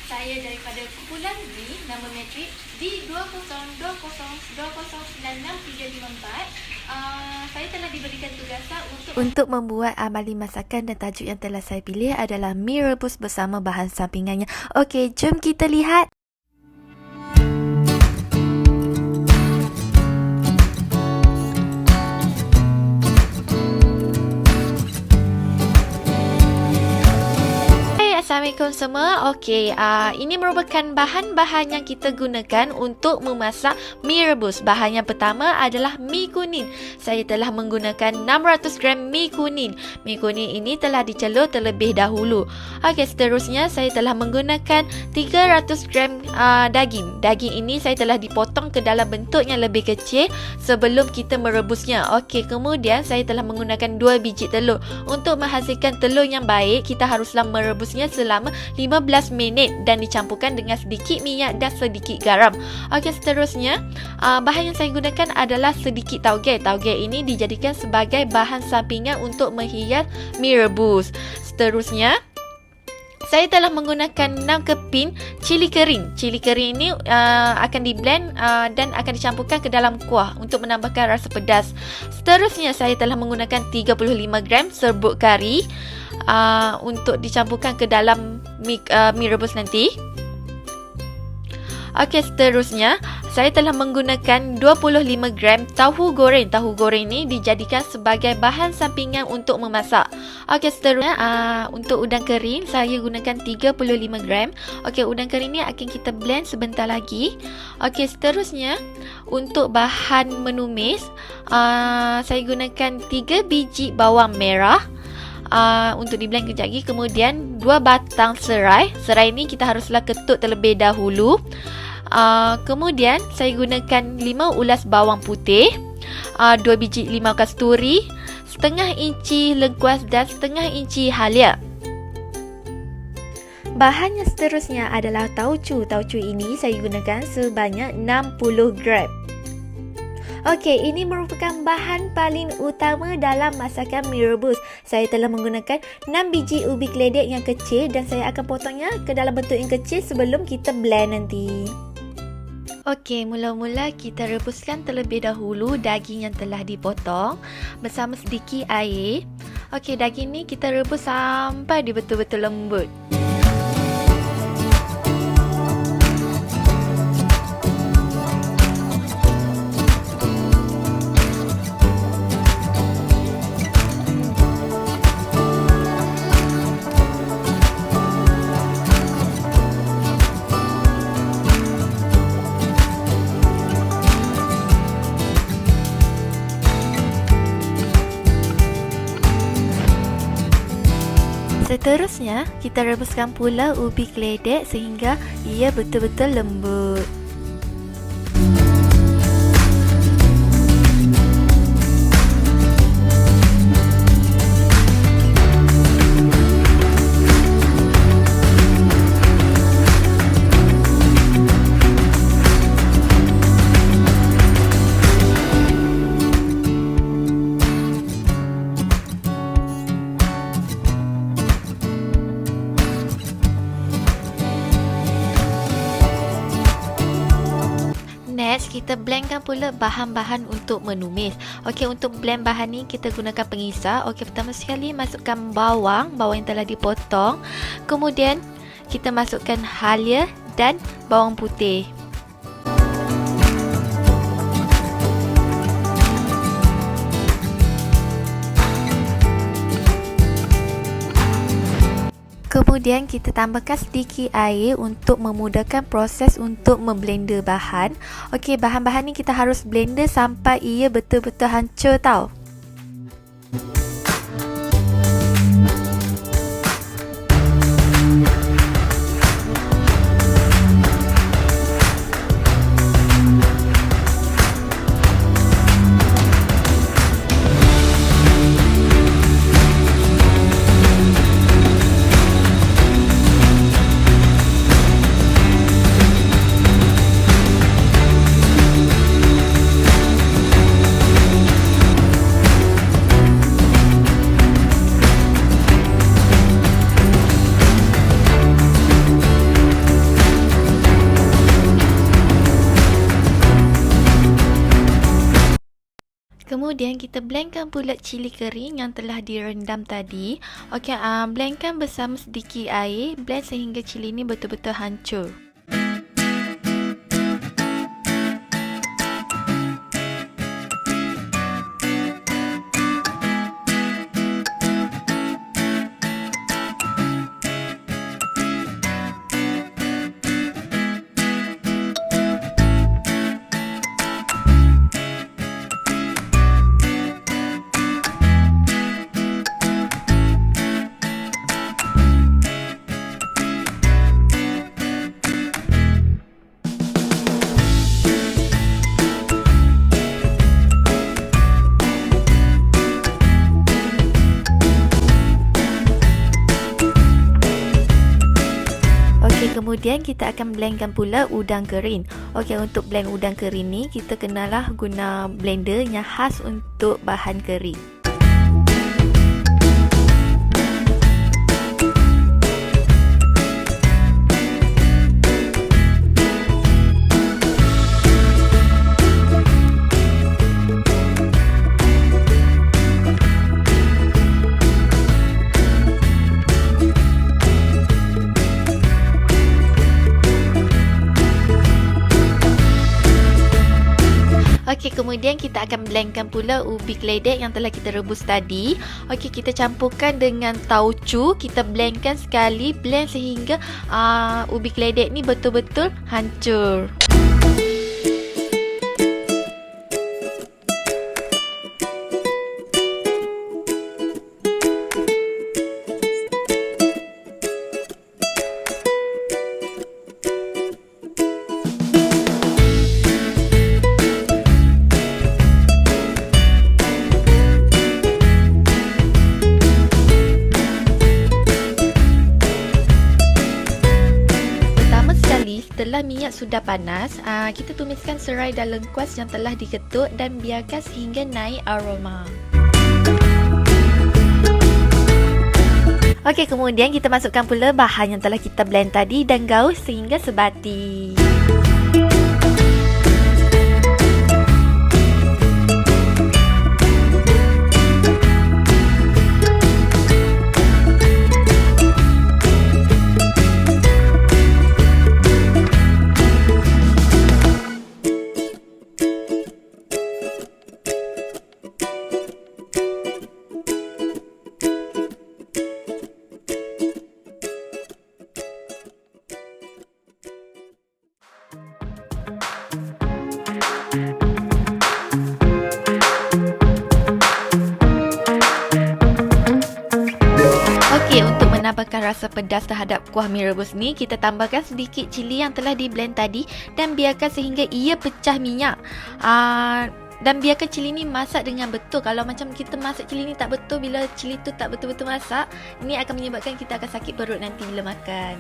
Saya daripada kumpulan B, nama matrik D202020963554. Saya telah diberikan tugasan untuk membuat amali masakan, dan tajuk yang telah saya pilih adalah mi rebus bersama bahan sampingannya. Okey, jom kita lihat. Assalamualaikum semua. Okey, ini merupakan bahan-bahan yang kita gunakan untuk memasak mi rebus. Bahan yang pertama adalah mi kuning. Saya telah menggunakan 600 gram mi kuning. Mi kuning ini telah dicelur terlebih dahulu. Okey, seterusnya saya telah menggunakan 300 gram daging. Daging ini saya telah dipotong ke dalam bentuk yang lebih kecil sebelum kita merebusnya. Okey, kemudian saya telah menggunakan 2 biji telur. Untuk menghasilkan telur yang baik, kita haruslah merebusnya selama 15 minit dan dicampurkan dengan sedikit minyak dan sedikit garam. Okey, seterusnya bahan yang saya gunakan adalah sedikit tauge. Tauge ini dijadikan sebagai bahan sampingan untuk menghias mi rebus. Seterusnya saya telah menggunakan 6 keping cili kering. Cili kering ini akan diblend dan akan dicampurkan ke dalam kuah untuk menambahkan rasa pedas. Seterusnya saya telah menggunakan 35 gram serbuk kari untuk dicampurkan ke dalam mi rebus nanti. Okey, seterusnya saya telah menggunakan 25 gram tahu goreng. Tahu goreng ini dijadikan sebagai bahan sampingan untuk memasak. Okey, seterusnya untuk udang kering saya gunakan 35 gram. Okey, udang kering ini akan kita blend sebentar lagi. Okey, seterusnya untuk bahan menumis saya gunakan 3 biji bawang merah untuk di blend kejap lagi. Kemudian 2 batang serai. Serai ini kita haruslah ketuk terlebih dahulu. Kemudian saya gunakan 5 ulas bawang putih, 2 biji limau kasturi, setengah inci lengkuas dan setengah inci halia. Bahan yang seterusnya adalah tauco. Tauco ini saya gunakan sebanyak 60 gram. Okey, ini merupakan bahan paling utama dalam masakan mi rebus. Saya telah menggunakan 6 biji ubi keledek yang kecil dan saya akan potongnya ke dalam bentuk yang kecil sebelum kita blend nanti. Okey, mula-mula kita rebuskan terlebih dahulu daging yang telah dipotong bersama sedikit air. Okey, daging ni kita rebus sampai dia betul-betul lembut. Seterusnya, kita rebuskan pula ubi keledek sehingga ia betul-betul lembut. Next, kita blendkan pula bahan-bahan untuk menumis. Okey, untuk blend bahan ni kita gunakan pengisar. Okey, pertama sekali masukkan bawang yang telah dipotong. Kemudian kita masukkan halia dan bawang putih. Kemudian kita tambahkan sedikit air untuk memudahkan proses untuk memblender bahan. Okey, bahan-bahan ni kita harus blender sampai ia betul-betul hancur tau. kemudian kita blendkan pula cili kering yang telah direndam tadi. Okey, blendkan bersama sedikit air, blend sehingga cili ni betul-betul hancur. Kemudian kita akan blendkan pula udang kering. Okey, untuk blend udang kering ni kita kenalah guna blender yang khas untuk bahan kering. Okey, kemudian kita akan blendkan pula ubi keledek yang telah kita rebus tadi. Okey, kita campurkan dengan tauco. Kita blendkan sekali, blend sehingga ubi keledek ni betul-betul hancur. Setelah minyak sudah panas, kita tumiskan serai dan lengkuas yang telah diketuk dan biarkan sehingga naik aroma. Okey, kemudian kita masukkan pula bahan yang telah kita blend tadi dan gaus sehingga sebati. Untuk menambahkan rasa pedas terhadap kuah mi rebus ni, kita tambahkan sedikit cili yang telah di blend tadi dan biarkan sehingga ia pecah minyak. Dan biarkan cili ni masak dengan betul. Kalau macam kita masak cili ni tak betul, bila cili tu tak betul-betul masak, ini akan menyebabkan kita akan sakit perut nanti bila makan.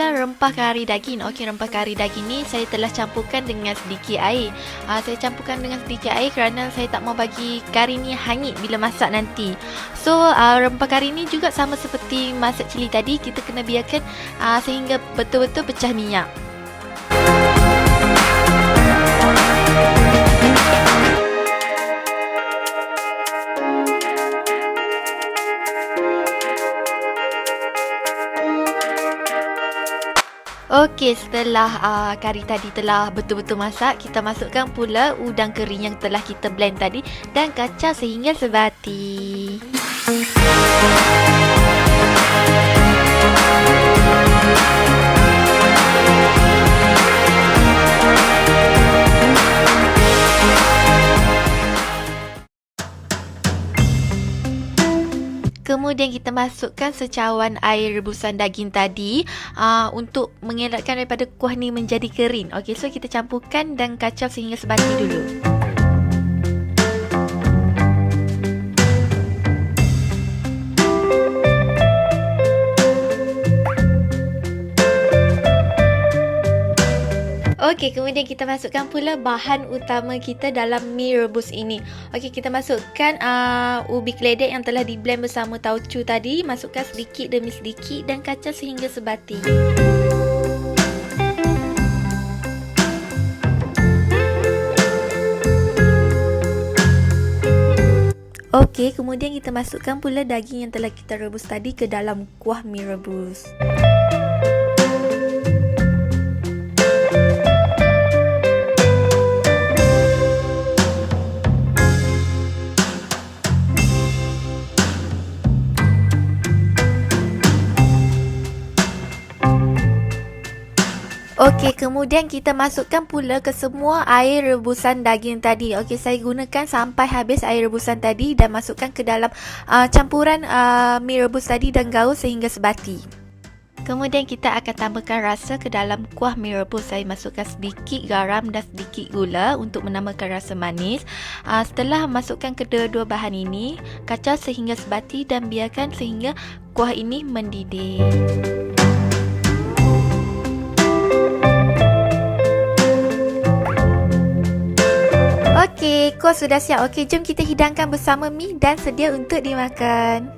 Rempah kari daging. Okey, rempah kari daging ni saya telah campurkan dengan sedikit air. Saya campurkan dengan sedikit air kerana saya tak mau bagi kari ni hangit bila masak nanti. So, rempah kari ni juga sama seperti masak cili tadi, kita kena biarkan sehingga betul-betul pecah minyak. Okey, setelah kari tadi telah betul-betul masak, kita masukkan pula udang kering yang telah kita blend tadi dan kacau sehingga sebati. kemudian kita masukkan secawan air rebusan daging tadi untuk mengelakkan daripada kuah ni menjadi kering. Okey, so kita campurkan dan kacau sehingga sebati dulu. Okey, kemudian kita masukkan pula bahan utama kita dalam mi rebus ini. Okey, kita masukkan ubi keledek yang telah di blend bersama tauco tadi. Masukkan sedikit demi sedikit dan kacau sehingga sebati. Okey, kemudian kita masukkan pula daging yang telah kita rebus tadi ke dalam kuah mi rebus. Okey, kemudian kita masukkan pula ke semua air rebusan daging tadi. Okey, saya gunakan sampai habis air rebusan tadi dan masukkan ke dalam campuran mi rebus tadi dan gaul sehingga sebati. Kemudian kita akan tambahkan rasa ke dalam kuah mi rebus. Saya masukkan sedikit garam dan sedikit gula untuk menambahkan rasa manis. Setelah masukkan kedua-dua bahan ini, kacau sehingga sebati dan biarkan sehingga kuah ini mendidih. Okey, kuah sudah siap. Okey, jom kita hidangkan bersama mi dan sedia untuk dimakan.